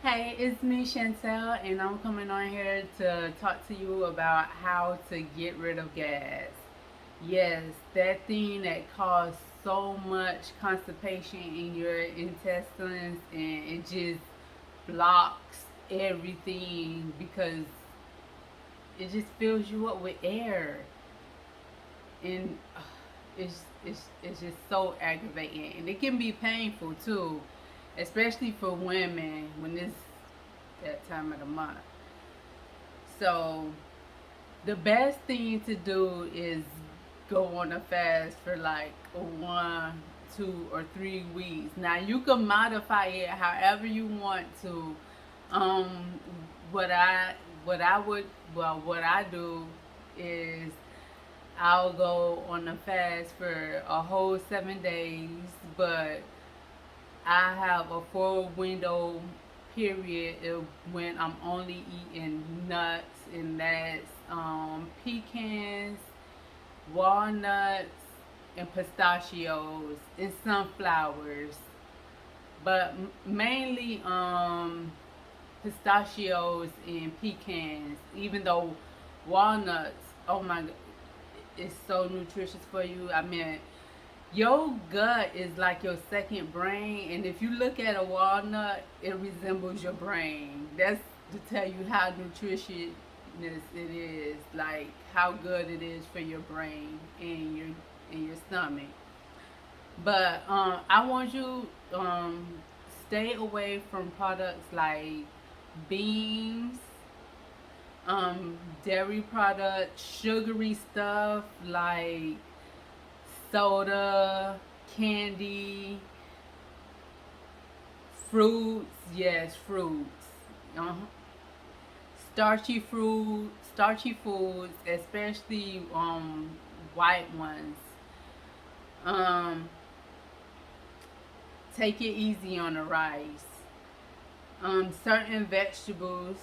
Hey, it's me, Chantel, and I'm coming on here to talk to you about how to get rid of gas. Yes, that thing that causes so much constipation in your intestines and it just blocks everything because it just fills you up with air. And it's just so aggravating. And it can be painful too, especially for women when it's that time of the month. So the best thing to do is go on a fast for like 1, 2, or 3 weeks. Now you can modify it however you want to. Um, what I what I would well what I do is I'll go on a fast for a whole 7 days, but I have a 4 window period of when I'm only eating nuts, and that's pecans, walnuts, and pistachios, and sunflowers. But mainly pistachios and pecans, even though walnuts, oh my, it's so nutritious for you. I mean, your gut is like your second brain, and if you look at a walnut, it resembles your brain. That's to tell you how nutritious it is, like how good it is for your brain and your stomach. But I want you stay away from products like beans, dairy products, sugary stuff like soda, candy, fruits. Yes, fruits. Uh-huh. Starchy foods, especially white ones. Um, Take it easy on the rice. Certain vegetables,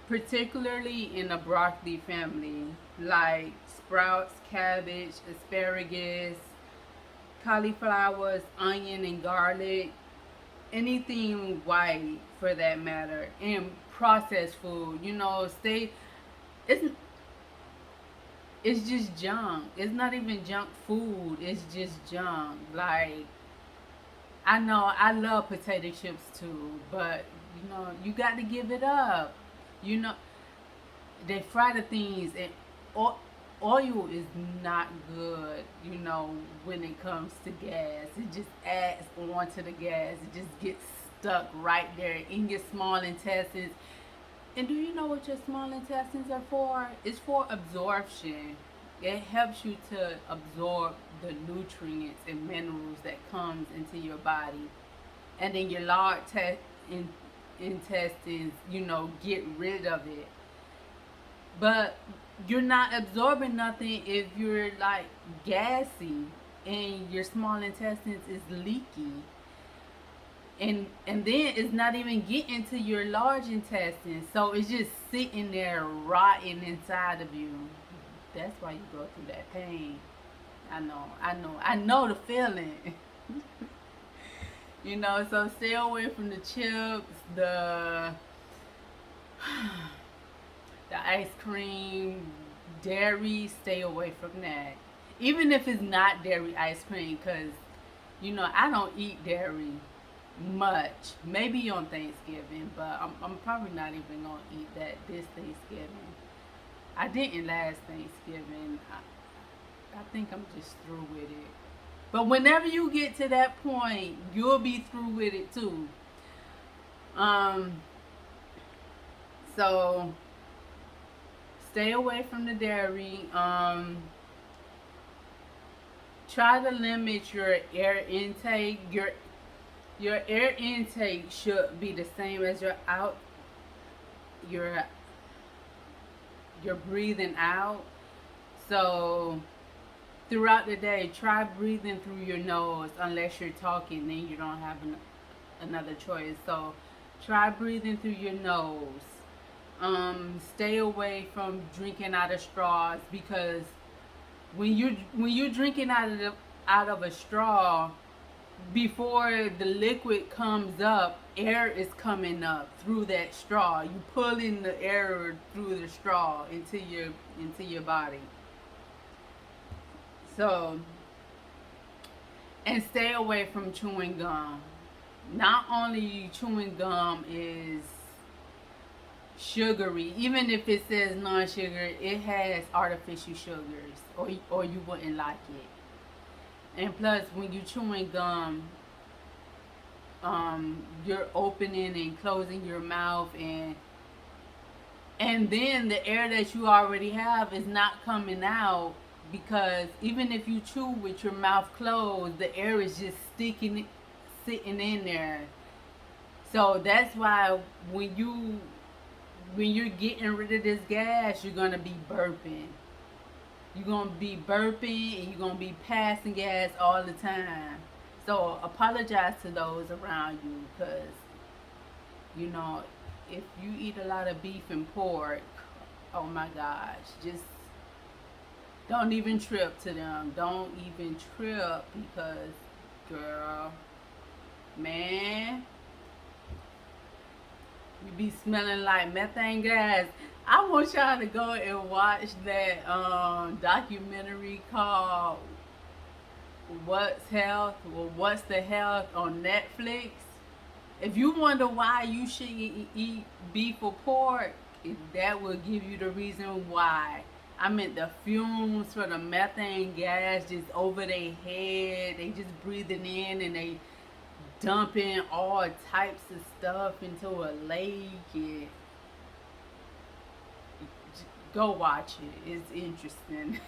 particularly in the broccoli family, like sprouts, cabbage, asparagus, cauliflowers, onion, and garlic, anything white for that matter, and processed food. Stay. It's it's just junk. It's not even junk food. It's just junk. Like I know I love potato chips too, but you got to give it up. You know they fry the things, and oil is not good. When it comes to gas, it just adds on to the gas. It just gets stuck right there in your small intestines. And do you know what your small intestines are for? It's for absorption. It helps you to absorb the nutrients and minerals that comes into your body, and then your intestines, get rid of it. But you're not absorbing nothing if you're like gassy and your small intestines is leaky. And then it's not even getting to your large intestine. So it's just sitting there rotting inside of you. That's why you go through that pain. I know the feeling. So stay away from the chips, the ice cream, dairy, stay away from that. Even if it's not dairy ice cream, because, I don't eat dairy much. Maybe on Thanksgiving, but I'm probably not even going to eat that this Thanksgiving. I didn't last Thanksgiving. I think I'm just through with it. But whenever you get to that point, you'll be through with it too. Um, so stay away from the dairy. Try to limit your air intake. Your air intake should be the same as your your breathing out. So throughout the day, try breathing through your nose unless you're talking, then you don't have another choice. So try breathing through your nose. Stay away from drinking out of straws, because when you're drinking out of a straw, before the liquid comes up, air is coming up through that straw. You pulling the air through the straw into your body. So, and stay away from chewing gum. Not only chewing gum is sugary, even if it says non-sugar, it has artificial sugars, or you wouldn't like it. And plus, when you chewing gum, you're opening and closing your mouth, and then the air that you already have is not coming out, because even if you chew with your mouth closed, the air is just sitting in there. So that's why when you're getting rid of this gas, you're gonna be burping. You're gonna be burping and you're gonna be passing gas all the time. So apologize to those around you, because you know, if you eat a lot of beef and pork, oh my gosh, just don't even trip to them. Don't even trip, because, girl, man, you be smelling like methane gas. I want y'all to go and watch that documentary called What's Health or What's the Health on Netflix. If you wonder why you shouldn't eat beef or pork, that will give you the reason why. I meant the fumes for the methane gas just over their head. They just breathing in and they dumping all types of stuff into a lake. And go watch it. It's interesting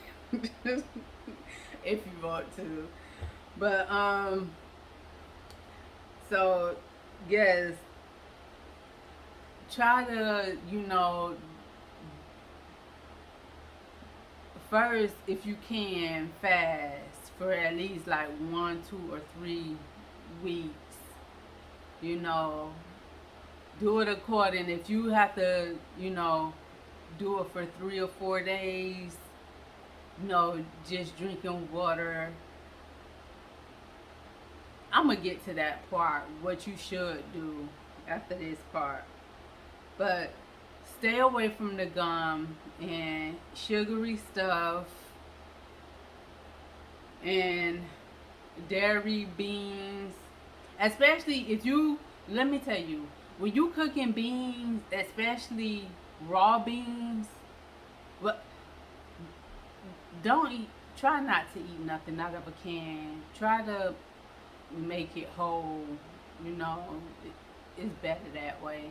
if you want to. But so yes, try to, first, if you can, fast for at least like 1, 2, or 3 weeks. You know, do it according. If you have to, do it for 3 or 4 days, just drinking water. I'm gonna get to that part, what you should do after this part. But stay away from the gum and sugary stuff and dairy, beans. Especially if you, let me tell you, when you cooking beans, especially raw beans, what don't eat. Try not to eat nothing out of a can. Try to make it whole. You know, it's better that way.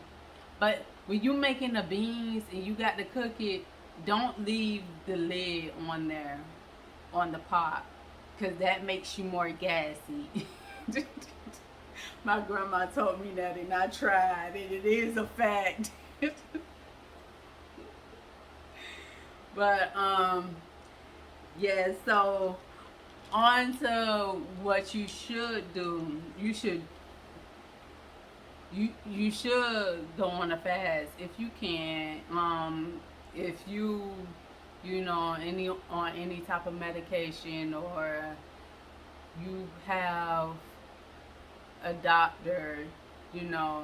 But when you making the beans and you got to cook it, don't leave the lid on there, on the pot, because that makes you more gassy. My grandma told me that, and I tried, and it is a fact. But yeah. So on to what you should do. You should go on a fast if you can. If any on any type of medication, or you have a doctor, you know,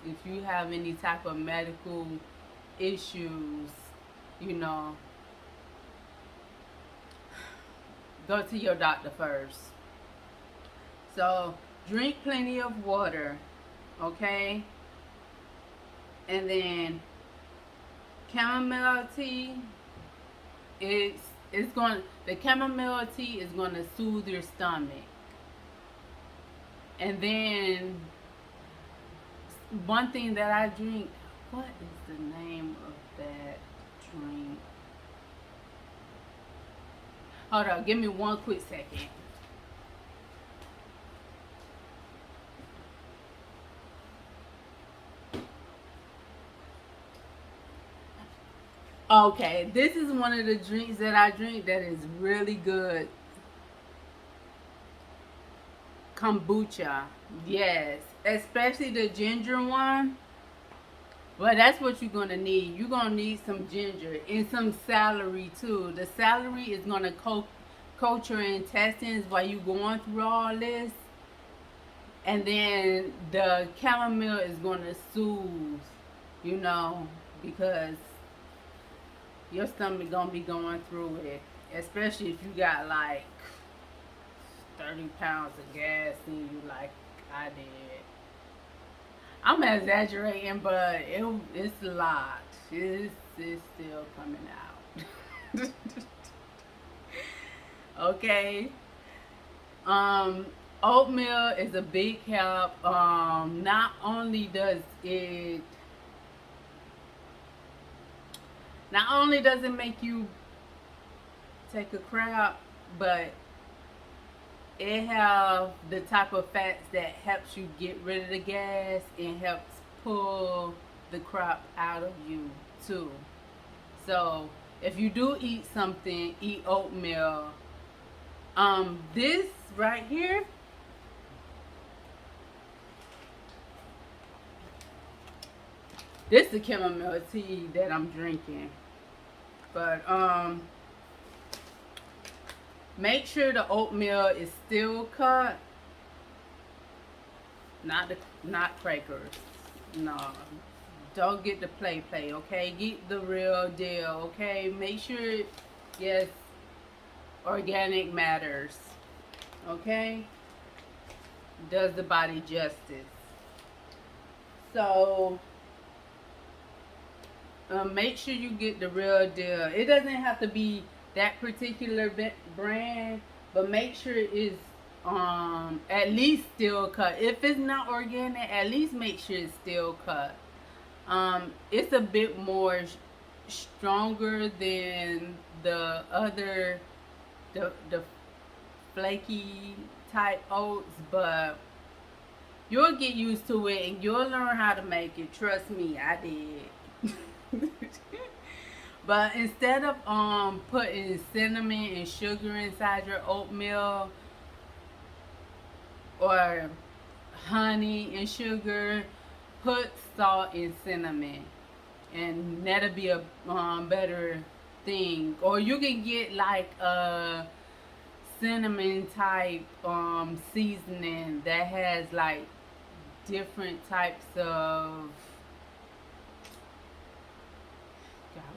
if you have any type of medical issues, you know, go to your doctor first. So drink plenty of water, okay? And then chamomile tea, the chamomile tea is going to soothe your stomach. And then one thing that I drink, what is the name of that drink? Hold on, give me one quick second. Okay, this is one of the drinks that I drink that is really good. Kombucha. Yes, especially the ginger one. Well, that's what you're gonna need. You're gonna need some ginger and some celery too. The celery is gonna coat your intestines while you going through all this. And then the chamomile is going to soothe, you know, because your stomach going to be going through it, especially if you got like 30 pounds of gas in you like I did. I'm exaggerating, but it's a lot. It's still coming out. Okay. Um, Oatmeal is a big help. Not only does it make you take a crap, but it have the type of fats that helps you get rid of the gas and helps pull the crap out of you too. So if you do eat something, eat oatmeal. This right here, this is the chamomile tea that I'm drinking. But make sure the oatmeal is still cut, not crackers. No, don't get the play. Okay, get the real deal. Okay, make sure yes, organic matters. Okay, does the body justice. So make sure you get the real deal. It doesn't have to be that particular brand, but make sure it's at least still cut. If it's not organic, at least make sure it's still cut. It's a bit more stronger than the other the flaky type oats, but you'll get used to it and you'll learn how to make it. Trust me, I did. But instead of putting cinnamon and sugar inside your oatmeal or honey and sugar, put salt and cinnamon, and that'll be a better thing. Or you can get like a cinnamon type seasoning that has like different types of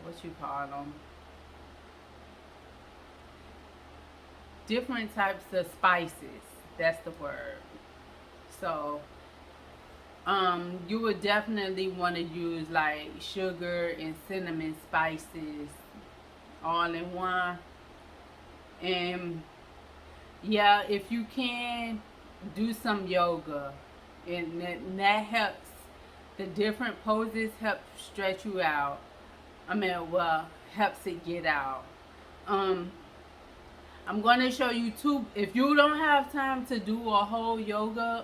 what you call them, different types of spices. That's the word. So you would definitely want to use like sugar and cinnamon spices all in one. And yeah, if you can, do some yoga, and that helps. The different poses help stretch you out. I mean, well, helps it get out. Um, I'm going to show you two. If you don't have time to do a whole yoga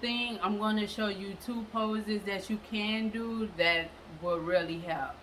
thing, I'm going to show you two poses that you can do that will really help.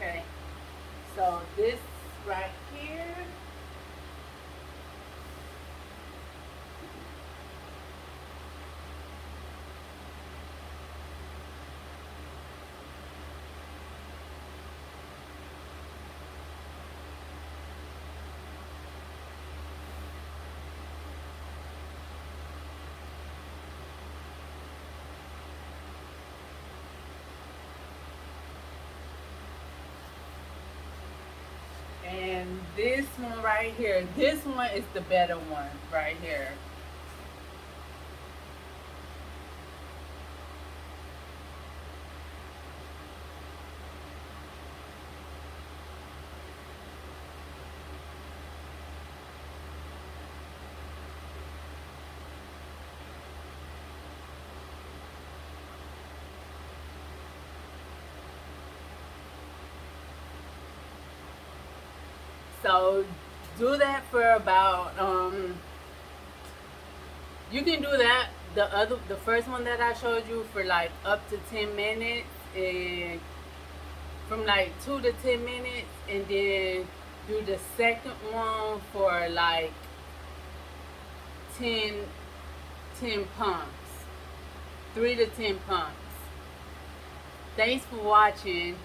Okay. So this right here. And this one right here, this one is the better one right here. So do that for about You can do that. The first one that I showed you for like up to 10 minutes, and from like 2 to 10 minutes, and then do the second one for like 10 10 pumps, 3 to 10 pumps. Thanks for watching.